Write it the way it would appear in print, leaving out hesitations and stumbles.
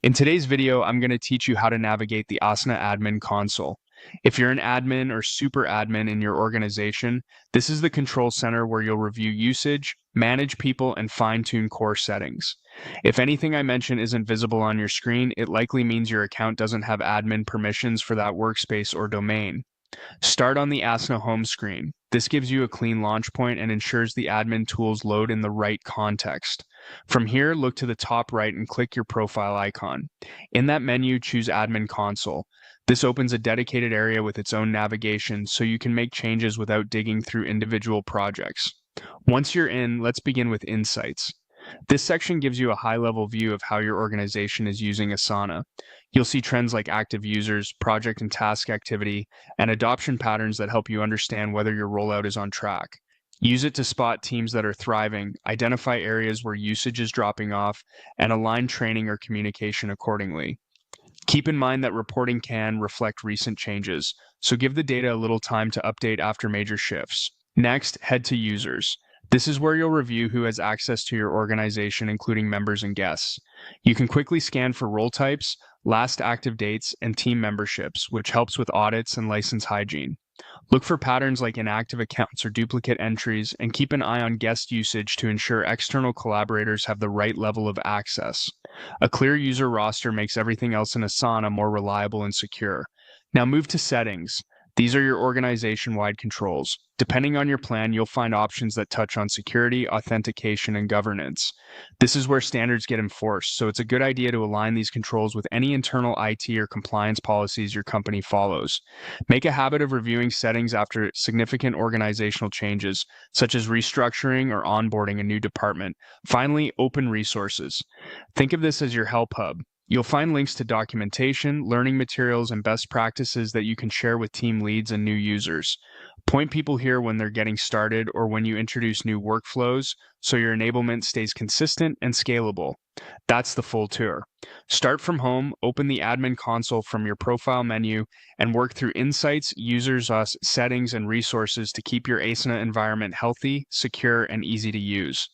In today's video, I'm going to teach you how to navigate the Asana admin console. If you're an admin or super admin in your organization, this is the control center where you'll review usage, manage people, and fine-tune core settings. If anything I mention isn't visible on your screen, it likely means your account doesn't have admin permissions for that workspace or domain. Start on the Asana home screen. This gives you a clean launch point and ensures the admin tools load in the right context. From here, look to the top right and click your profile icon. In that menu, choose Admin Console. This opens a dedicated area with its own navigation so you can make changes without digging through individual projects. Once you're in, let's begin with Insights. This section gives you a high-level view of how your organization is using Asana. You'll see trends like active users, project and task activity, and adoption patterns that help you understand whether your rollout is on track. Use it to spot teams that are thriving, identify areas where usage is dropping off, and align training or communication accordingly. Keep in mind that reporting can reflect recent changes, so give the data a little time to update after major shifts. Next, head to Users. This is where you'll review who has access to your organization, including members and guests. You can quickly scan for role types, last active dates, and team memberships, which helps with audits and license hygiene. Look for patterns like inactive accounts or duplicate entries, and keep an eye on guest usage to ensure external collaborators have the right level of access. A clear user roster makes everything else in Asana more reliable and secure. Now move to Settings. These are your organization-wide controls. Depending on your plan, you'll find options that touch on security, authentication, and governance. This is where standards get enforced, so it's a good idea to align these controls with any internal IT or compliance policies your company follows. Make a habit of reviewing settings after significant organizational changes, such as restructuring or onboarding a new department. Finally, open resources. Think of this as your help hub. You'll find links to documentation, learning materials, and best practices that you can share with team leads and new users. Point people here when they're getting started or when you introduce new workflows so your enablement stays consistent and scalable. That's the full tour. Start from home, open the admin console from your profile menu, and work through insights, users, settings, and resources to keep your Asana environment healthy, secure, and easy to use.